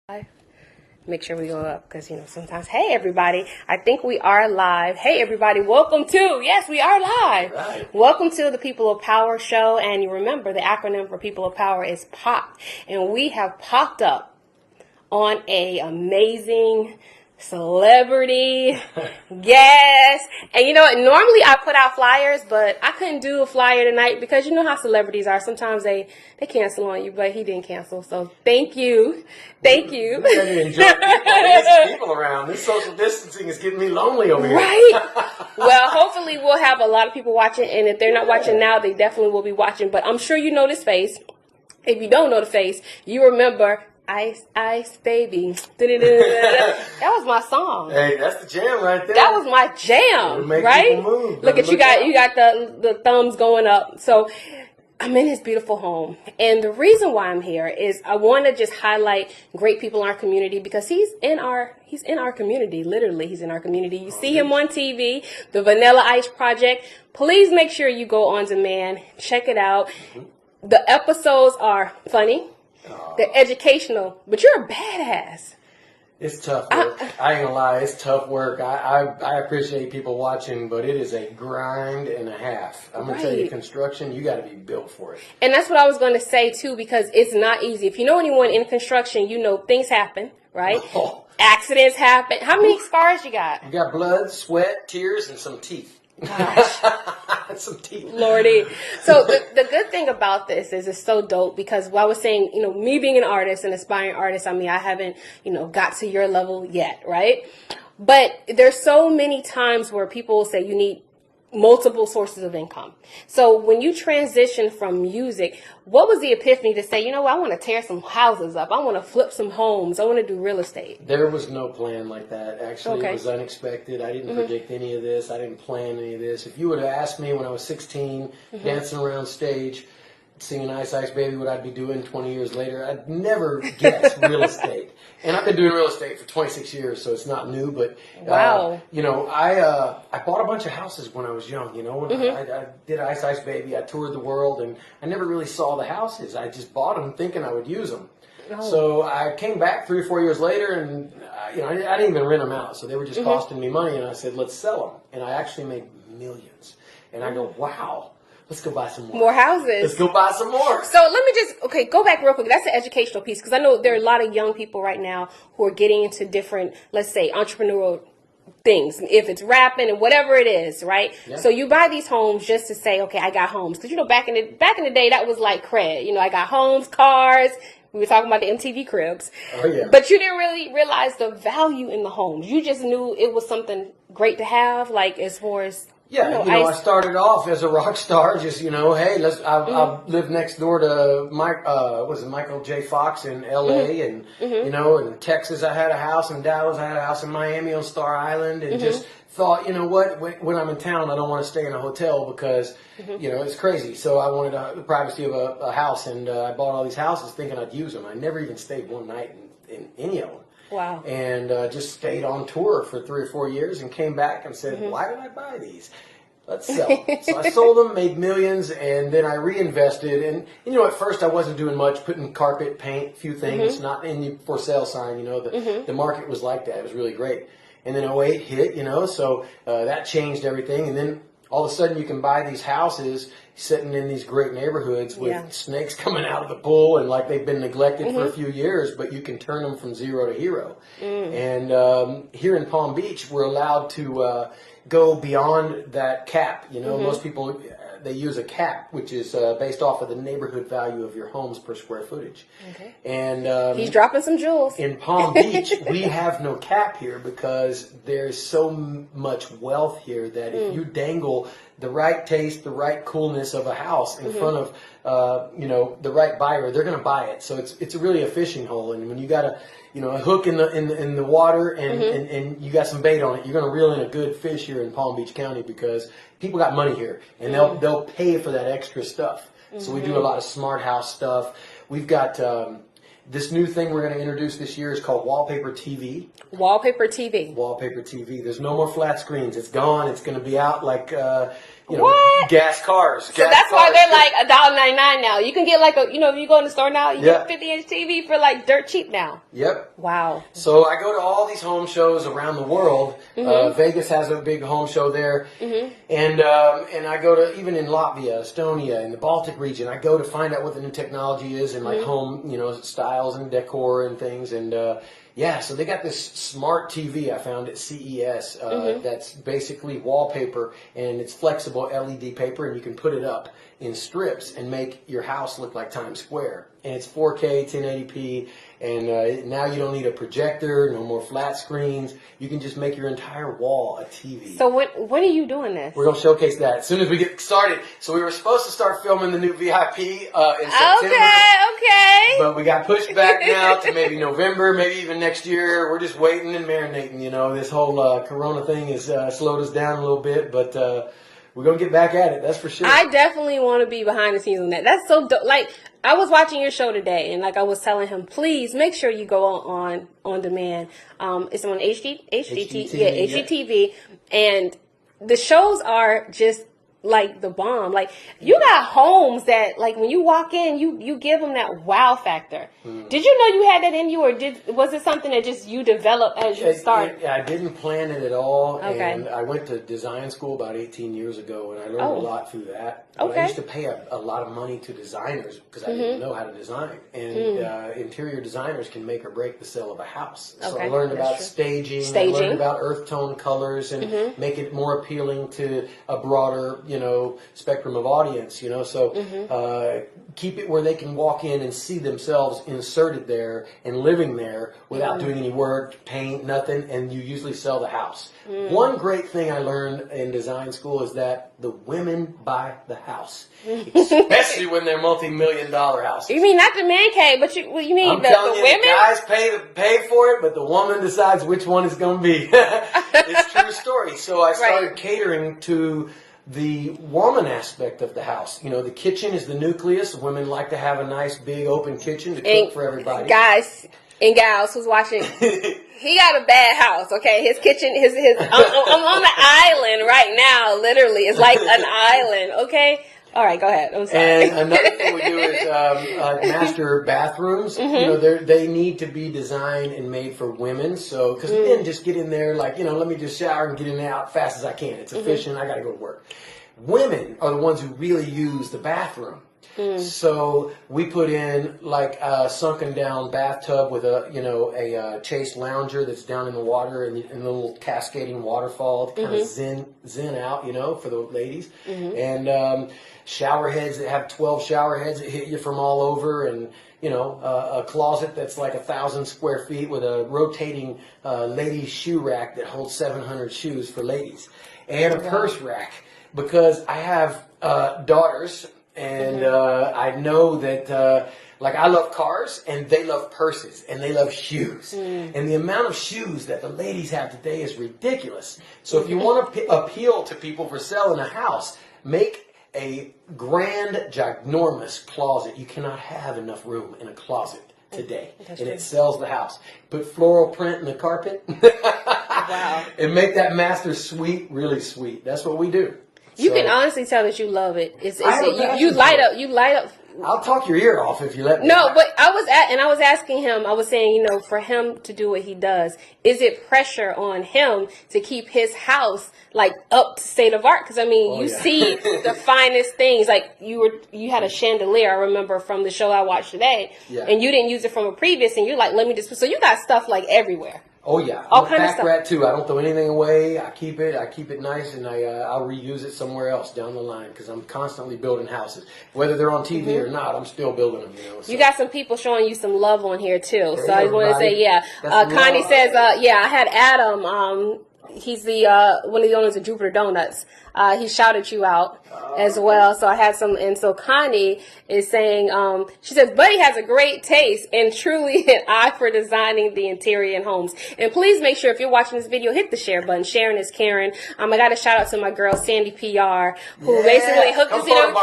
Live. Make sure we go up because, sometimes, hey, everybody, I think we are live. Hey, everybody, welcome to, yes, we are live. Right. Welcome to the People of Power show. And you remember the acronym for People of Power is POP. And we have popped up on a amazing celebrity guest. And you know what? Normally I put out flyers, but I couldn't do a flyer tonight because you know how celebrities are. Sometimes they cancel on you, but he didn't cancel. So thank you. Thank you. We gotta enjoy people. There's people around. This social distancing is getting me lonely over here. Right. Well, hopefully we'll have a lot of people watching. And if they're not watching now, they definitely will be watching. But I'm sure you know this face. If you don't know the face, you remember Ice, Ice, Baby. That was my song. Hey, that's the jam right there. That was my jam, Make right? people move. Look at you got the thumbs going up. So I'm in his beautiful home. And the reason why I'm here is I want to just highlight great people in our community because he's in our community. Literally, he's in our community. You see him on TV, the Vanilla Ice Project. Please make sure you go on demand, check it out. Mm-hmm. The episodes are funny. They're educational, but you're a badass. It's tough work. I ain't gonna lie, it's tough work. I appreciate people watching, but it is a grind and a half. I'm gonna tell you, construction, you got to be built for it. And that's what I was going to say too, because it's not easy. If you know anyone in construction, you know things happen, right? Oh. Accidents happen. How many scars you got? You got blood, sweat, tears, and some teeth. Gosh. Some teeth. Lordy. So the good thing about this is it's so dope because what I was saying, me being an artist, an aspiring artist, I mean, I haven't, got to your level yet, right? But there's so many times where people will say you need multiple sources of income. So when you transition from music, what was the epiphany to say, I want to tear some houses up. I want to flip some homes. I want to do real estate. There was no plan like that. Actually, Okay. It was unexpected. I didn't predict any of this. I didn't plan any of this. If you would have asked me when I was 16, dancing around stage, singing Ice Ice Baby, what I'd be doing 20 years later, I'd never guess real estate. And I've been doing real estate for 26 years, so it's not new. But Wow. I bought a bunch of houses when I was young. I did Ice Ice Baby. I toured the world, and I never really saw the houses. I just bought them thinking I would use them. Oh. So I came back 3 or 4 years later, and I didn't even rent them out. So they were just costing me money, and I said, let's sell them. And I actually made millions. And I go, wow. Let's go buy some more. More houses. Let's go buy some more. So let me go back real quick. That's the educational piece because I know there are a lot of young people right now who are getting into different, let's say, entrepreneurial things. If it's rapping and whatever it is, right? Yeah. So you buy these homes just to say, okay, I got homes. Because back in the day, that was like cred. I got homes, cars. We were talking about the MTV cribs. Oh yeah. But you didn't really realize the value in the homes. You just knew it was something great to have, like as far as. Yeah, I started off as a rock star, just, hey, I lived next door to Michael J. Fox in L.A. and, in Texas I had a house, in Dallas I had a house, in Miami on Star Island, and just thought, when I'm in town I don't want to stay in a hotel because, it's crazy. So I wanted the privacy of a house, and I bought all these houses thinking I'd use them. I never even stayed one night in any of them. Wow. And just stayed on tour for 3 or 4 years and came back and said, why did I buy these? Let's sell them. So I sold them, made millions, and then I reinvested. And, at first I wasn't doing much, putting carpet, paint, a few things, not in the for sale sign. The market was like that. It was really great. And then '08 hit, so that changed everything. And then all of a sudden you can buy these houses sitting in these great neighborhoods with snakes coming out of the pool and like they've been neglected for a few years, but you can turn them from zero to hero. And here in Palm Beach, we're allowed to go beyond that cap. Most people, they use a cap, which is based off of the neighborhood value of your homes per square footage. Okay. And he's dropping some jewels. In Palm Beach, we have no cap here because there's so much wealth here that if you dangle the right taste, the right coolness of a house in front of, the right buyer, they're going to buy it. So it's really a fishing hole. And when you got a hook in the water and you got some bait on it, you're going to reel in a good fish here in Palm Beach County because people got money here and they'll pay for that extra stuff. So we do a lot of smart house stuff. We've got this new thing we're going to introduce this year is called Wallpaper TV. Wallpaper TV. Wallpaper TV. There's no more flat screens. It's gone. It's going to be out like What? gas cars. So that's why they're like $1.99 now. You can get like if you go in the store now, you get a 50-inch TV for like dirt cheap now. Yep. Wow. So I go to all these home shows around the world. Vegas has a big home show there, and I go to even in Latvia, Estonia, in the Baltic region. I go to find out what the new technology is and like home, styles and decor and things. And so they got this smart TV I found at CES that's basically wallpaper, and it's flexible LED paper, and you can put it up in strips and make your house look like Times Square. And it's 4K, 1080p, and now you don't need a projector, no more flat screens. You can just make your entire wall a TV. So when are you doing this? We're going to showcase that as soon as we get started. So we were supposed to start filming the new VIP in September. Okay. But we got pushed back now to maybe November, maybe even next year. We're just waiting and marinating. This whole Corona thing has slowed us down a little bit, but we're going to get back at it. That's for sure. I definitely want to be behind the scenes on that. That's so dope. Like, I was watching your show today, and like I was telling him, please make sure you go on demand. It's on HGTV, and the shows are just like the bomb. Like, you got homes that, like, when you walk in, you give them that wow factor. Did you know you had that in you, or was it something that just you developed as you started? I didn't plan it at all. Okay. And I went to design school about 18 years ago, and I learned a lot through that. But Okay. I used to pay a lot of money to designers because I didn't know how to design. And interior designers can make or break the sale of a house. So I Okay, learned that's about true. staging. I Staging. learned about earth tone colors and make it more appealing to a broader, spectrum of audience. So keep it where they can walk in and see themselves inserted there and living there without doing any work, paint, nothing, and you usually sell the house. One great thing I learned in design school is that the women buy the house, especially when they're multi-million-dollar houses. You mean not the man cave, but you mean I'm the telling you, women? the guys pay for it, but the woman decides which one it's going to be. It's a true story. So I started catering to the woman aspect of the house. The kitchen is the nucleus. Women like to have a nice, big, open kitchen to cook for everybody. Guys and gals who's watching, he got a bad house. Okay, his kitchen, I'm on the island right now. Literally, it's like an island. Okay. All right, go ahead. I'm sorry. And another thing we do is master bathrooms. They need to be designed and made for women. So, because men just get in there like, let me just shower and get in and out fast as I can. It's efficient. I got to go to work. Women are the ones who really use the bathroom. So we put in like a sunken down bathtub with a chase lounger that's down in the water and a little cascading waterfall to kind of zen out, for the ladies. And shower heads that have 12 shower heads that hit you from all over, and a closet that's like 1,000 square feet with a rotating ladies' shoe rack that holds 700 shoes for ladies, and a purse rack because I have daughters. And I know that, I love cars, and they love purses, and they love shoes. And the amount of shoes that the ladies have today is ridiculous. So if you want to appeal to people for selling a house, make a grand, ginormous closet. You cannot have enough room in a closet today. And it sells the house. Put floral print in the carpet. Wow. And make that master suite really sweet. That's what we do. You can honestly tell that you love it. You light up. I'll talk your ear off if you let me. No, but I was asking him. I was saying, for him to do what he does, is it pressure on him to keep his house like up to state of art? Because you see the finest things. Like you had a chandelier. I remember from the show I watched today, and you didn't use it from a previous, and you're like, let me just. So you got stuff like everywhere. Oh yeah, all I'm kind a of pack stuff. rat too. I don't throw anything away. I keep it nice, and I'll reuse it somewhere else down the line because I'm constantly building houses. Whether they're on TV or not, I'm still building them. So. You got some people showing you some love on here too. Hey, so I just want to say, Connie says, I had Adam. He's the one of the owners of Jupiter Donuts. He shouted you out as well. So I had some, and so Connie is saying, she says, Buddy has a great taste and truly an eye for designing the interior in homes. And please make sure if you're watching this video, hit the share button. Sharing is caring. I got a shout out to my girl Sandy PR, who basically hooked this video.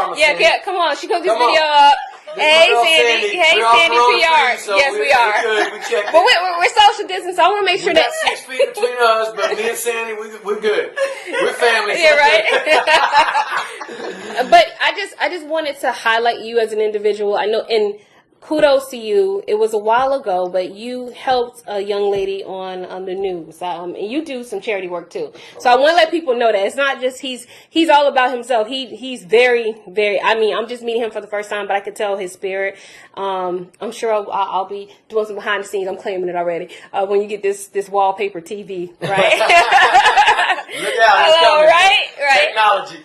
Come on, she hooked this video up. Hey Sandy, PR. So yes, we are. But we're so social distance. So I want to make sure We that got 6 feet between us, but me and Sandy, we're good. We're family. yeah, right. But I just wanted to highlight you as an individual. I know, and kudos to you. It was a while ago, but you helped a young lady on the news, and you do some charity work too. So I want to let people know that it's not just he's all about himself. He's very, very. I mean, I'm just meeting him for the first time, but I could tell his spirit. I'm sure I'll be doing some behind the scenes. I'm claiming it already. When you get this wallpaper TV, right? Look out, it's Hello, coming. right. Technology.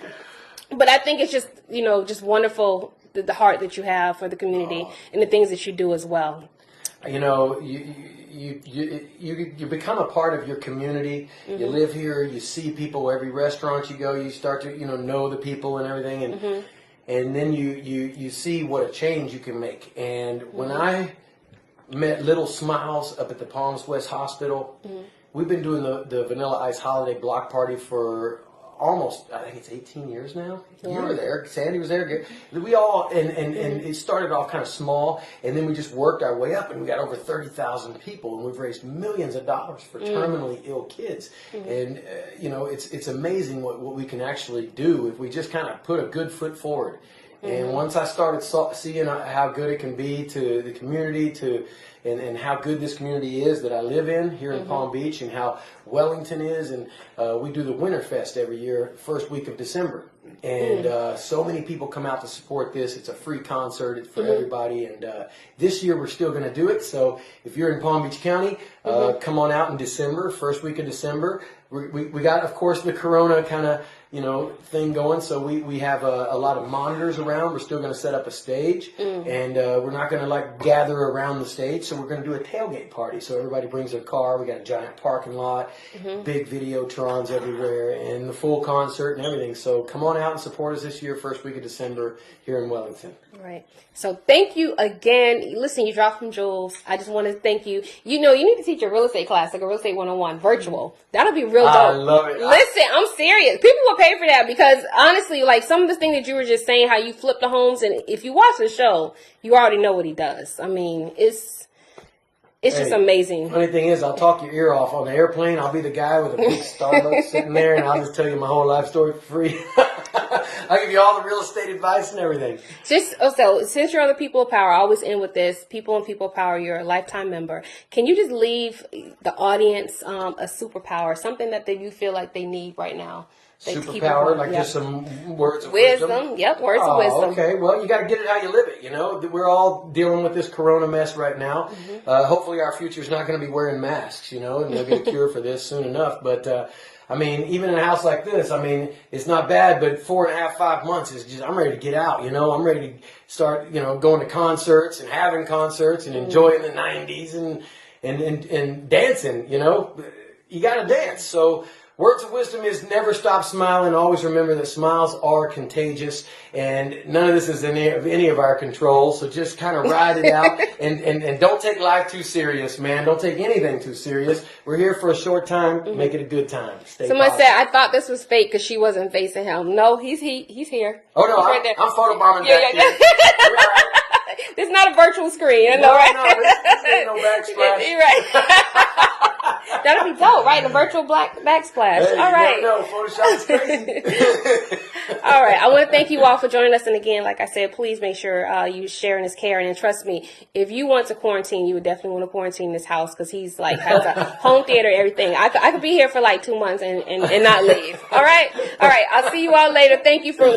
But I think it's just, just wonderful, the heart that you have for the community and the things that you do as well. You know, you become a part of your community. You live here. You see people every restaurant you go. You start to know the people and everything, and then you see what a change you can make. And when I met Little Smiles up at the Palms West Hospital, we've been doing the Vanilla Ice Holiday Block Party for almost, I think it's 18 years now. Yeah. You were there. Sandy was there. We all, and it started off kind of small, and then we just worked our way up, and we got over 30,000 people, and we've raised millions of dollars for terminally ill kids. And, it's amazing what we can actually do if we just kind of put a good foot forward. And once I started seeing how good it can be to the community, and how good this community is that I live in here in Palm Beach, and how Wellington is, and we do the Winterfest every year, first week of December, and so many people come out to support this. It's a free concert. It's for everybody, and this year we're still going to do it. So if you're in Palm Beach County, come on out in December, first week of December. We got, of course, the Corona kind of thing going, so we have a lot of monitors around. We're still going to set up a stage, and we're not going to gather around the stage, so we're going to do a tailgate party. So everybody brings their car. We got a giant parking lot, big Videotrons everywhere, and the full concert and everything. So come on out and support us this year, first week of December here in Wellington. Right. So thank you again. Listen, you dropped some jewels. I just want to thank you. You need to teach a real estate class, like a real estate 101, virtual. That'll be real dope. I love it. Listen, I'm serious. People will pay for that because honestly, like some of the things that you were just saying, how you flip the homes, and if you watch the show, you already know what he does. I mean, it's just amazing. Funny thing is, I'll talk your ear off on the airplane. I'll be the guy with a big Starbucks sitting there, and I'll just tell you my whole life story for free. I'll give you all the real estate advice and everything. So since you're on the People of Power, I always end with this. People and People of Power, you're a lifetime member. Can you just leave the audience a superpower, something that you feel like they need right now? Superpower, like just some words of wisdom. Yep, words of wisdom. Okay, well, you got to get it how you live it. We're all dealing with this Corona mess right now. Hopefully our future's not going to be wearing masks, and they'll get a cure for this soon enough. But, even in a house like this, it's not bad, but 4.5, 5 months is just, I'm ready to get out, I'm ready to start, going to concerts and having concerts and enjoying the 90s and dancing, You got to dance. So words of wisdom is never stop smiling. Always remember that smiles are contagious, and none of this is any of our control. So just kind of ride it out, and don't take life too serious, man. Don't take anything too serious. We're here for a short time. Make it a good time. Someone said I thought this was fake because she wasn't facing him. No, he's here. Oh no, right there. I'm photobombing back there. This is not a virtual screen. I know, right? No, this ain't no backsplash. You're right. That'll be dope, right? A virtual backsplash. Hey, all right. No, Photoshop is crazy. All right. I want to thank you all for joining us. And again, like I said, please make sure you sharing his care. And trust me, if you want to quarantine, you would definitely want to quarantine this house because he's has a home theater, everything. I could be here for 2 months and not leave. All right. All right. I'll see you all later. Thank you for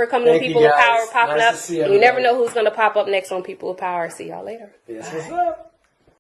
coming to People of Power, popping nice up. To see you never know who's going to pop up next on People of Power. See y'all later. Yes, what's up?